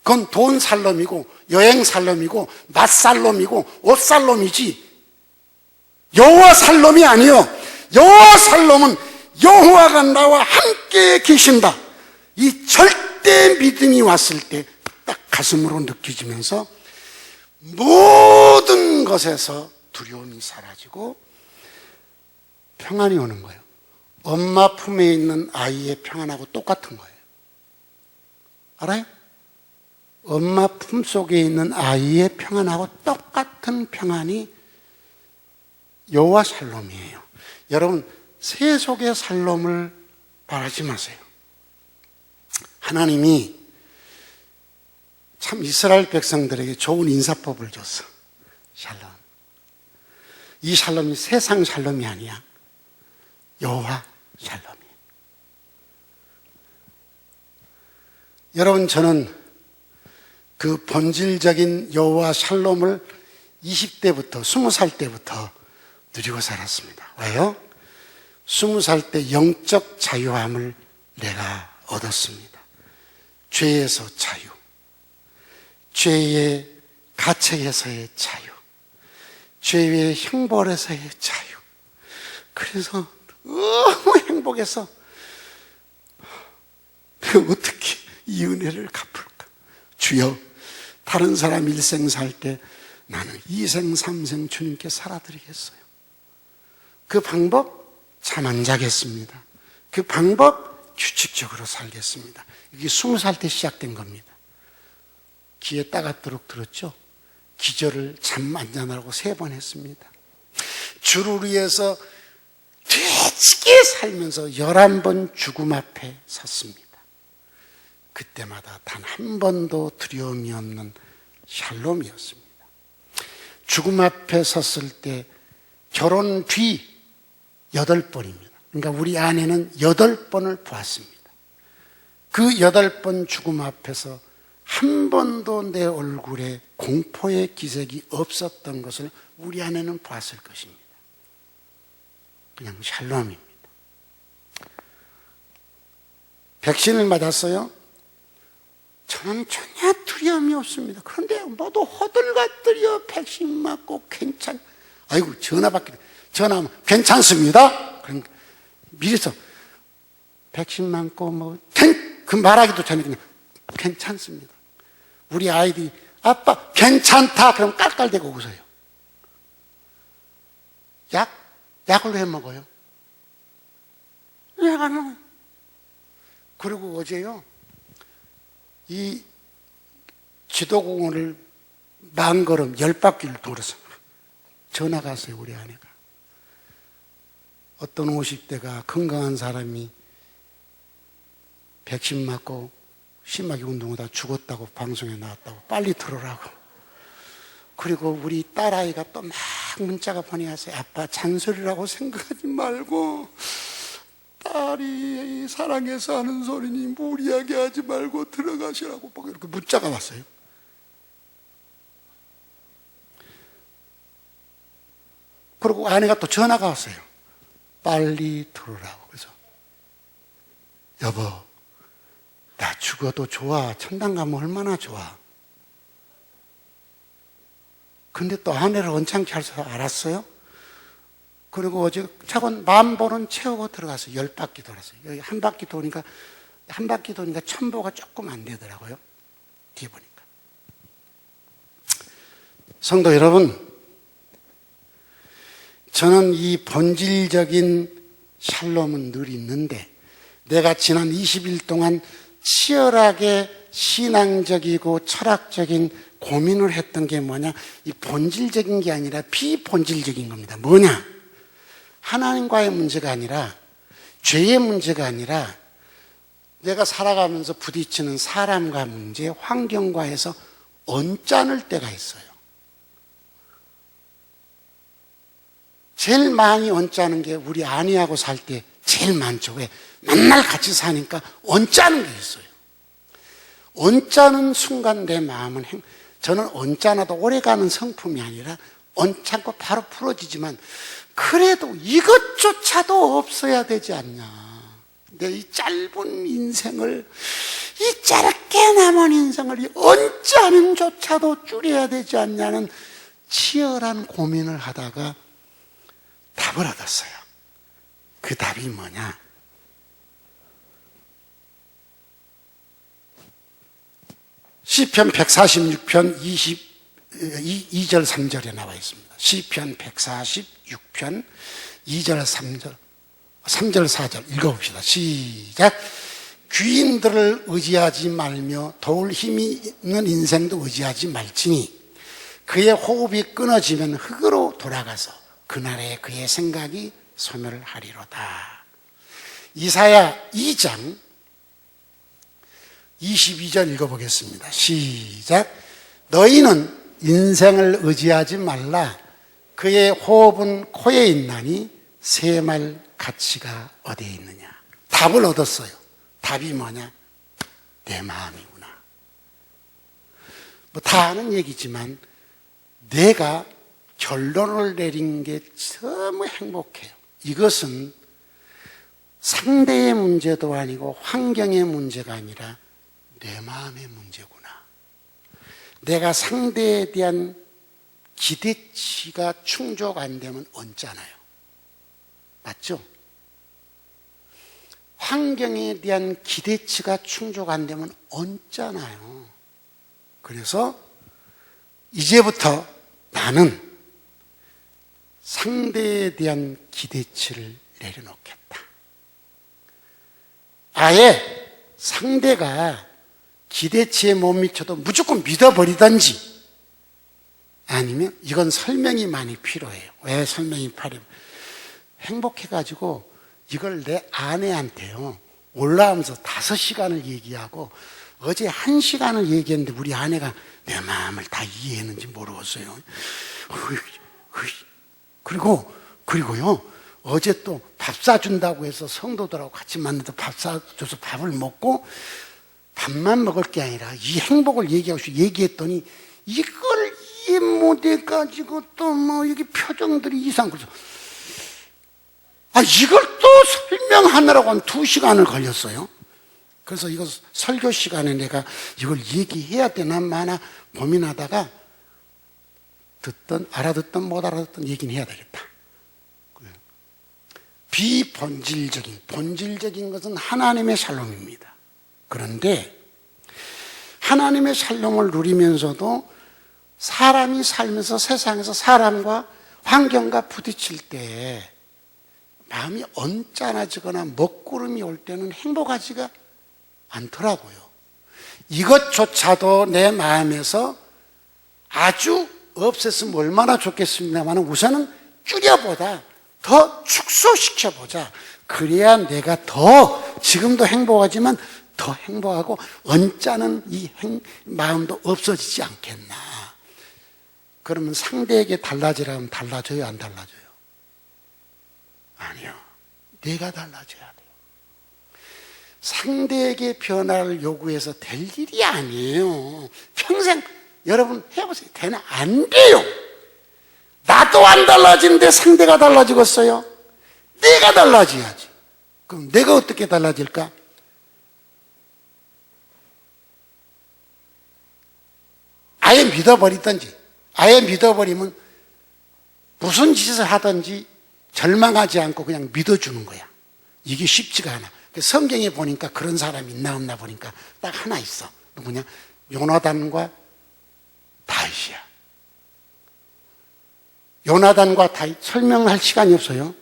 Speaker 1: 그건 돈 샬롬이고, 여행 샬롬이고, 맛 샬롬이고, 옷 샬롬이지. 여호와 샬롬이 아니요. 여호와 샬롬은 여호와가 나와 함께 계신다. 이 절대 믿음이 왔을 때 딱 가슴으로 느껴지면서 모든 것에서 두려움이 사라지고 평안이 오는 거예요. 엄마 품에 있는 아이의 평안하고 똑같은 거예요. 알아요? 엄마 품 속에 있는 아이의 평안하고 똑같은 평안이 여호와 샬롬이에요. 여러분, 세속의 샬롬을 바라지 마세요. 하나님이 참 이스라엘 백성들에게 좋은 인사법을 줬어. 샬롬. 이 샬롬이 세상 샬롬이 아니야. 여호와 샬롬이에요. 여러분, 저는 그 본질적인 여호와 샬롬을 20대부터 20살 때부터 누리고 살았습니다. 왜요? 20살 때 영적 자유함을 내가 얻었습니다. 죄에서 자유, 죄의 가책에서의 자유, 죄의 형벌에서의 자유. 그래서 너무 행복해서 어떻게 이 은혜를 갚을까? 주여, 다른 사람 일생 살 때 나는 이생 삼생 주님께 살아드리겠어요. 그 방법, 잠 안 자겠습니다. 그 방법, 규칙적으로 살겠습니다. 이게 20살 때 시작된 겁니다. 귀에 따갑도록 들었죠? 기절을 잠 안 자느라고 3번 했습니다. 주를 위해서 되지게 살면서 11번 죽음 앞에 섰습니다. 그때마다 단 한 번도 두려움이 없는 샬롬이었습니다. 죽음 앞에 섰을 때 결혼 뒤 8번입니다. 그러니까 우리 아내는 8번을 보았습니다. 그 8번 죽음 앞에서 한 번도 내 얼굴에 공포의 기색이 없었던 것을 우리 아내는 봤을 것입니다. 그냥 샬롬입니다. 백신을 맞았어요. 저는 전혀 두려움이 없습니다. 그런데 모두 호들갑들이요. 백신 맞고 아이고, 전화하면 괜찮습니다. 그러니까 미리서 백신 맞고 그 말하기도 전에 그냥 괜찮습니다. 우리 아이들이 아빠 괜찮다 그럼 깔깔대고 웃어요. 약을 왜 먹어요? 약 안 먹어요. 그리고 어제요, 이 지도공원을 10,000걸음 10바퀴를 돌아서 전화가 왔어요. 우리 아내가. 어떤 50대가 건강한 사람이 백신 맞고 심하게 운동하다 죽었다고 방송에 나왔다고 빨리 들어오라고. 그리고 우리 딸아이가 또 막 문자가 보내왔어요. 아빠, 잔소리라고 생각하지 말고 딸이 사랑해서 하는 소리니 무리하게 하지 말고 들어가시라고 이렇게 문자가 왔어요. 그리고 아내가 또 전화가 왔어요. 빨리 들어오라고. 그래서 여보, 나 죽어도 좋아. 천당 가면 얼마나 좋아. 근데 또 아내를 원창케 할 줄 알았어요. 그리고 어제 차곤 10,000보는 채우고 들어가서 10바퀴 돌았어요. 여기 한 바퀴 도니까 1,000보가 조금 안 되더라고요. 뒤에 보니까. 성도 여러분, 저는 이 본질적인 샬롬은 늘 있는데 내가 지난 20일 동안 치열하게 신앙적이고 철학적인 고민을 했던 게 뭐냐? 이 본질적인 게 아니라 비본질적인 겁니다. 뭐냐? 하나님과의 문제가 아니라, 죄의 문제가 아니라, 내가 살아가면서 부딪히는 사람과 문제, 환경과 해서 언짢을 때가 있어요. 제일 많이 언짢은 게 우리 아내하고 살 때 제일 많죠. 왜? 맨날 같이 사니까 언짢은 게 있어요. 언짢은 순간 내 마음은 저는 언짢아도 오래가는 성품이 아니라 언짢고 바로 풀어지지만 그래도 이것조차도 없어야 되지 않냐. 내 이 짧은 인생을, 이 짧게 남은 인생을 이 언짢음조차도 줄여야 되지 않냐는 치열한 고민을 하다가 답을 얻었어요. 그 답이 뭐냐? 시편 146편 2절 3절에 나와 있습니다. 시편 146편 2절 3절 4절 읽어봅시다. 시작. 귀인들을 의지하지 말며 도울 힘이 있는 인생도 의지하지 말지니 그의 호흡이 끊어지면 흙으로 돌아가서 그날에 그의 생각이 소멸하리로다. 이사야 2장 22절 읽어보겠습니다. 시작. 너희는 인생을 의지하지 말라. 그의 호흡은 코에 있나니 새말 가치가 어디에 있느냐. 답을 얻었어요. 답이 뭐냐? 내 마음이구나. 뭐 다 아는 얘기지만 내가 결론을 내린 게 너무 행복해요. 이것은 상대의 문제도 아니고 환경의 문제가 아니라 내 마음의 문제구나. 내가 상대에 대한 기대치가 충족 안 되면 언짢아요. 맞죠? 환경에 대한 기대치가 충족 안 되면 언짢아요. 그래서 이제부터 나는 상대에 대한 기대치를 내려놓겠다. 아예 상대가 기대치에 못 미쳐도 무조건 믿어버리든지, 아니면 이건 설명이 많이 필요해요. 왜 설명이 필요해요? 행복해가지고 이걸 내 아내한테요, 올라오면서 5시간을 얘기하고 어제 1시간을 얘기했는데 우리 아내가 내 마음을 다 이해했는지 모르겠어요. 그리고요, 어제 또 밥 사준다고 해서 성도들하고 같이 만나서 밥 사줘서 밥을 먹고 밥만 먹을 게 아니라 이 행복을 얘기했더니 이걸 이해 못해가지고 또 뭐 여기 표정들이 이상해서 이걸 또 설명하느라고 한 2시간을 걸렸어요. 그래서 이거 설교 시간에 내가 이걸 얘기해야 되나 마나 고민하다가 알아듣든 못 알아듣든 얘기는 해야 되겠다. 본질적인 것은 하나님의 샬롬입니다. 그런데 하나님의 샬롬을 누리면서도 사람이 살면서 세상에서 사람과 환경과 부딪힐 때 마음이 언짢아지거나 먹구름이 올 때는 행복하지가 않더라고요. 이것조차도 내 마음에서 아주 없앴으면 얼마나 좋겠습니다만 우선은 줄여보자, 더 축소시켜보자. 그래야 내가 더 지금도 행복하지만 더 행복하고 언짢은 이 마음도 없어지지 않겠나. 그러면 상대에게 달라지라 하면 달라져요, 안 달라져요? 아니요. 내가 달라져야 돼요. 상대에게 변화를 요구해서 될 일이 아니에요. 평생 여러분 해보세요. 되나? 안 돼요. 나도 안 달라지는데 상대가 달라지겠어요? 내가 달라져야지. 그럼 내가 어떻게 달라질까? 아예 믿어버리든지, 아예 믿어버리면 무슨 짓을 하든지 절망하지 않고 그냥 믿어주는 거야. 이게 쉽지가 않아. 성경에 보니까 그런 사람이 있나 없나 보니까 딱 하나 있어. 누구냐? 요나단과 다윗이야. 요나단과 다윗 설명할 시간이 없어요.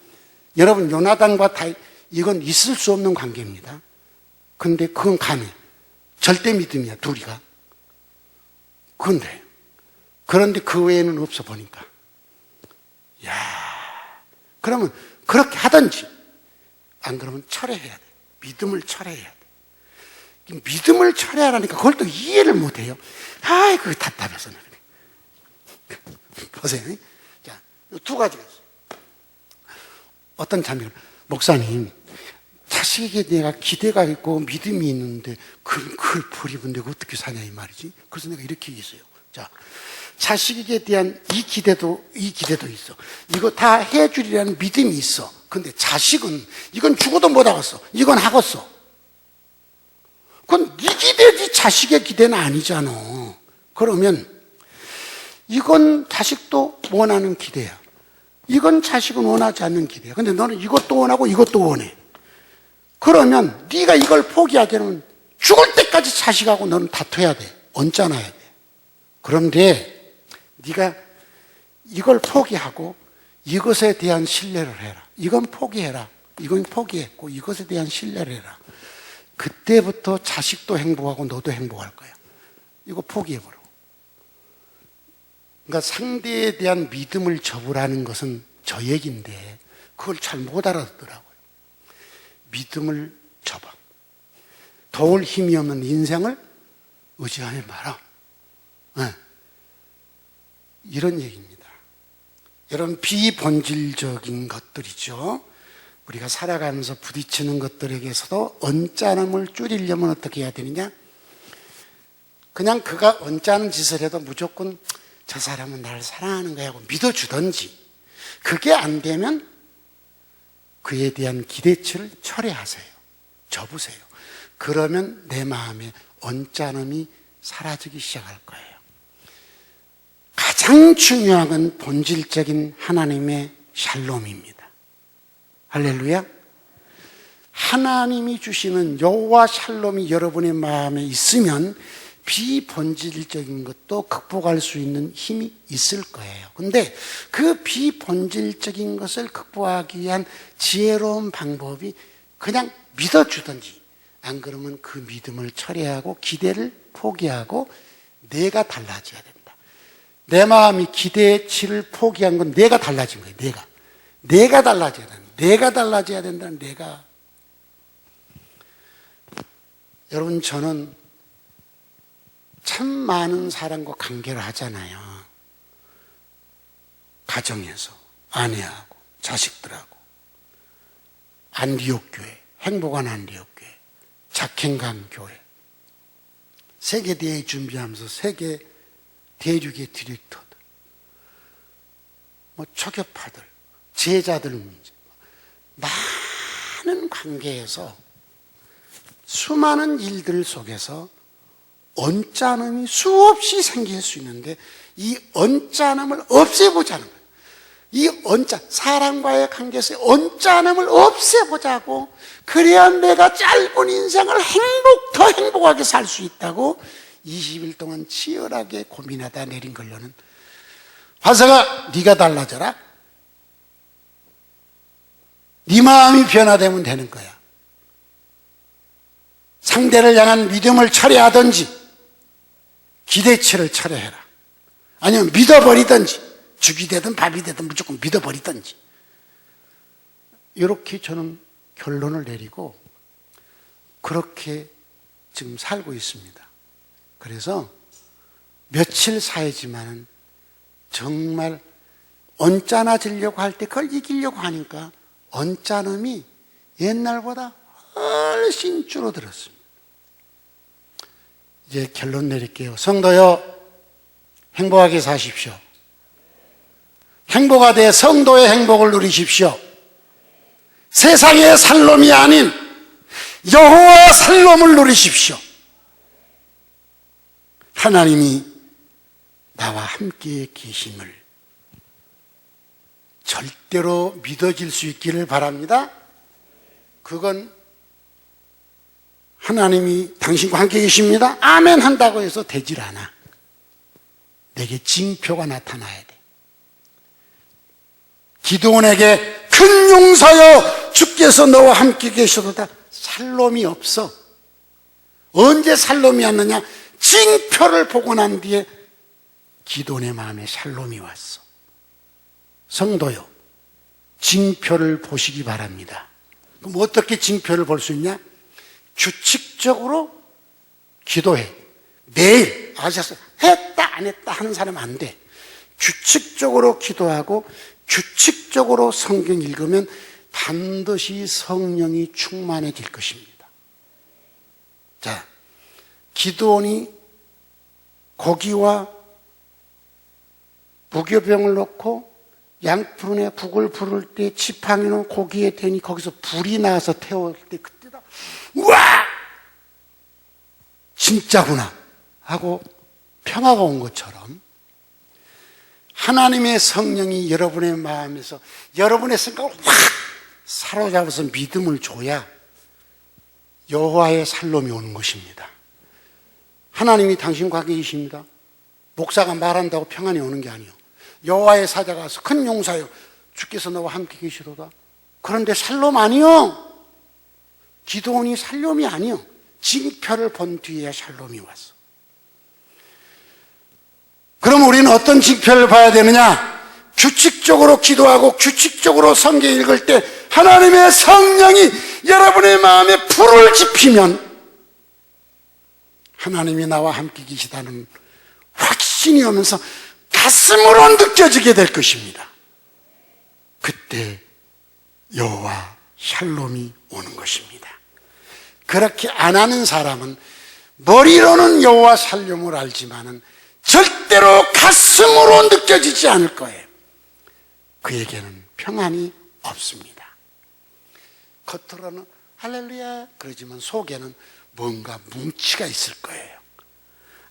Speaker 1: 여러분, 요나단과 다윗, 이건 있을 수 없는 관계입니다. 근데 그건 가능해. 절대 믿음이야, 둘이가. 그런데 그 외에는 없어 보니까. 야, 그러면 그렇게 하든지, 안 그러면 철회해야 돼. 믿음을 철회해야 돼. 믿음을 철회하라니까 그걸 또 이해를 못 해요. 아이고, 답답해서. 보세요. 자, 두 가지가 있어요. 어떤 자매가, 목사님, 자식에게 내가 기대가 있고 믿음이 있는데 그걸 버리면 내가 어떻게 사냐 이 말이지. 그래서 내가 이렇게 얘기했어요. 자, 자식에게 대한 이 기대도 있어. 이거 다 해주리라는 믿음이 있어. 근데 자식은 이건 죽어도 못 하겠어. 이건 하겠어. 그건 네 기대지 자식의 기대는 아니잖아. 그러면 이건 자식도 원하는 기대야. 이건 자식은 원하지 않는 기대야. 근데 너는 이것도 원하고 이것도 원해. 그러면 네가 이걸 포기하게 되면 죽을 때까지 자식하고 너는 다퉈야 돼. 얹어놔야 돼. 그런데 네가 이걸 포기하고 이것에 대한 신뢰를 해라. 이건 포기해라. 이건 포기했고 이것에 대한 신뢰를 해라. 그때부터 자식도 행복하고 너도 행복할 거야. 이거 포기해버려. 그러니까 상대에 대한 믿음을 접으라는 것은 저 얘기인데 그걸 잘 못 알아듣더라고요. 믿음을 접어. 도울 힘이 없는 인생을 의지하지 마라. 네. 이런 얘기입니다. 여러분, 비본질적인 것들이죠. 우리가 살아가면서 부딪히는 것들에게서도 언짢음을 줄이려면 어떻게 해야 되느냐? 그냥 그가 언짢은 짓을 해도 무조건 저 사람은 나를 사랑하는 거야 하고 믿어주든지, 그게 안 되면 그에 대한 기대치를 철회하세요. 접으세요. 그러면 내 마음에 언짢음이 사라지기 시작할 거예요. 가장 중요한 건 본질적인 하나님의 샬롬입니다. 할렐루야. 하나님이 주시는 여호와 샬롬이 여러분의 마음에 있으면 비본질적인 것도 극복할 수 있는 힘이 있을 거예요. 근데 그 비본질적인 것을 극복하기 위한 지혜로운 방법이 그냥 믿어주든지, 안 그러면 그 믿음을 철회하고 기대를 포기하고 내가 달라져야 됩니다. 내 마음이 기대치를 포기한 건 내가 달라진 거예요. 내가 달라져야 된다. 내가 달라져야 된다는 내가. 여러분, 저는 참 많은 사람과 관계를 하잖아요. 가정에서 아내하고 자식들하고, 안디옥 교회, 행복한 안디옥 교회, 작행강 교회, 세계대회 준비하면서 세계 대륙의 디렉터들, 초교파들, 제자들 문제, 많은 관계에서 수많은 일들 속에서 언짢음이 수없이 생길 수 있는데 이 언짢음을 없애보자는 거예요. 이 사람과의 관계에서 언짢음을 없애보자고. 그래야 내가 짧은 인생을 더 행복하게 살 수 있다고 20일 동안 치열하게 고민하다 내린 결론은, 화서가 네가 달라져라. 네 마음이 변화되면 되는 거야. 상대를 향한 믿음을 철회하든지 기대치를 철회해라. 아니면 믿어버리든지, 죽이 되든 밥이 되든 무조건 믿어버리든지. 이렇게 저는 결론을 내리고 그렇게 지금 살고 있습니다. 그래서 며칠 사이지만은 정말 언짢아지려고 할 때 그걸 이기려고 하니까 언짢음이 옛날보다 훨씬 줄어들었습니다. 이제 결론 내릴게요. 성도여, 행복하게 사십시오. 행복하되 성도의 행복을 누리십시오. 세상의 살롬이 아닌 여호와 살롬을 누리십시오. 하나님이 나와 함께 계심을 절대로 믿어질 수 있기를 바랍니다. 그건 하나님이 당신과 함께 계십니다. 아멘 한다고 해서 되질 않아. 내게 징표가 나타나야 돼. 기드온에게 큰 용사여 주께서 너와 함께 계셔도다. 샬롬이 없어. 언제 샬롬이 왔느냐? 징표를 보고 난 뒤에 기도원의 마음에 샬롬이 왔어. 성도요, 징표를 보시기 바랍니다. 그럼 어떻게 징표를 볼 수 있냐? 규칙적으로 기도해. 매일 아셨어요? 했다 안 했다 하는 사람 안 돼. 규칙적으로 기도하고 규칙적으로 성경 읽으면 반드시 성령이 충만해질 것입니다. 자, 기도원이 고기와 무교병을 넣고 양푼에 북을 부를 때 지팡이는 고기에 대니 거기서 불이 나서 태울 때 그때다 우와! 진짜구나 하고 평화가 온 것처럼 하나님의 성령이 여러분의 마음에서 여러분의 생각을 확 사로잡아서 믿음을 줘야 여호와의 샬롬이 오는 것입니다. 하나님이 당신과 함께 계십니다. 목사가 말한다고 평안이 오는 게 아니에요. 여호와의 사자가 와서 큰 용사여 주께서 너와 함께 계시도다. 그런데 샬롬 아니요. 기도원이 샬롬이 아니요. 징표를 본 뒤에야 샬롬이 왔어. 그럼 우리는 어떤 징표를 봐야 되느냐? 규칙적으로 기도하고 규칙적으로 성경 읽을 때 하나님의 성령이 여러분의 마음에 불을 지피면 하나님이 나와 함께 계시다는 확신이 오면서 가슴으로 느껴지게 될 것입니다. 그때 여호와 샬롬이 오는 것입니다. 그렇게 안 하는 사람은 머리로는 여호와 샬롬을 알지만은 절대로 가슴으로 느껴지지 않을 거예요. 그에게는 평안이 없습니다. 겉으로는 할렐루야 그러지만 속에는 뭔가 뭉치가 있을 거예요.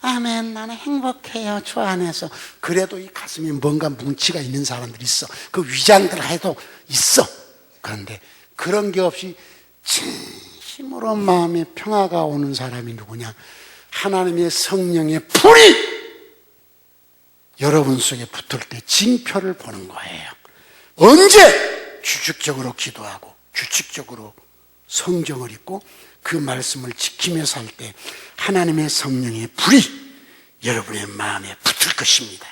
Speaker 1: 아멘, 나는 행복해요, 주 안에서. 그래도 이 가슴에 뭔가 뭉치가 있는 사람들이 있어. 그 위장들 해도 있어. 그런데 그런 게 없이 진심으로 마음에 평화가 오는 사람이 누구냐? 하나님의 성령의 불이 여러분 속에 붙을 때 징표를 보는 거예요. 언제? 규칙적으로 기도하고 규칙적으로 성경을 읽고 그 말씀을 지키며 살 때 하나님의 성령의 불이 여러분의 마음에 붙을 것입니다.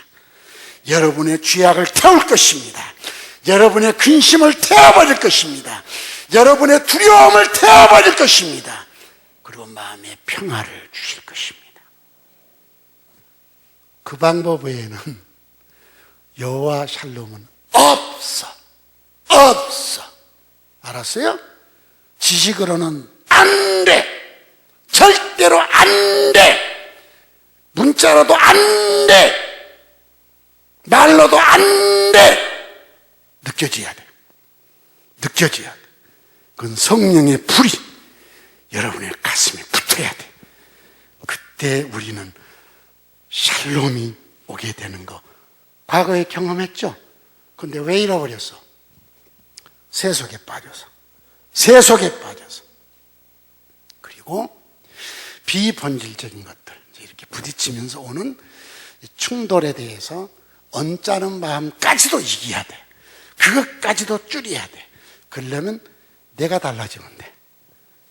Speaker 1: 여러분의 죄악을 태울 것입니다. 여러분의 근심을 태워버릴 것입니다. 여러분의 두려움을 태워버릴 것입니다. 그리고 마음의 평화를 주실 것입니다. 그 방법 외에는 여호와 샬롬은 없어. 알았어요? 지식으로는 안 돼. 절대로 안 돼. 문자로도 안 돼. 말로도 안 돼. 느껴져야 돼. 그건 성령의 불이 여러분의 가슴에 붙어야 돼. 그때 우리는 샬롬이 오게 되는 거 과거에 경험했죠? 근데 왜 잃어버렸어? 세속에 빠져서. 그리고 비본질적인 것들 이렇게 부딪히면서 오는 충돌에 대해서 언짢은 마음까지도 이겨야 돼. 그것까지도 줄여야 돼. 그러려면 내가 달라지면 돼.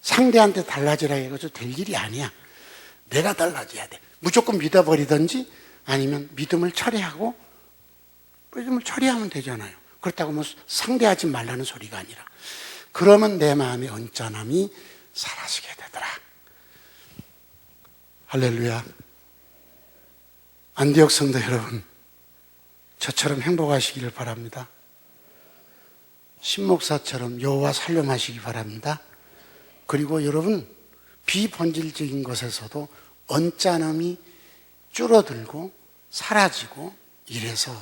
Speaker 1: 상대한테 달라지라 해가지고 될 일이 아니야. 내가 달라져야 돼. 무조건 믿어버리든지 아니면 믿음을 처리하면 되잖아요. 그렇다고 뭐 상대하지 말라는 소리가 아니라 그러면 내 마음의 언짢음이 사라지게 되더라. 할렐루야. 안디옥 성도 여러분, 저처럼 행복하시기를 바랍니다. 신목사처럼 여호와 샬롬하시기 바랍니다. 그리고 여러분 비본질적인 것에서도 언짢음이 줄어들고 사라지고 이래서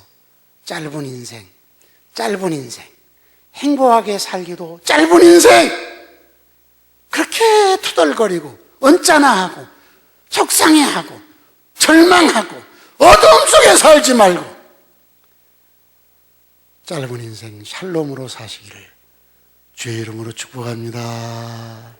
Speaker 1: 짧은 인생 행복하게 살기도 짧은 인생 그렇게 투덜거리고 언짢아하고 속상해하고 절망하고 어둠 속에 살지 말고 짧은 인생 샬롬으로 사시기를 주의 이름으로 축복합니다.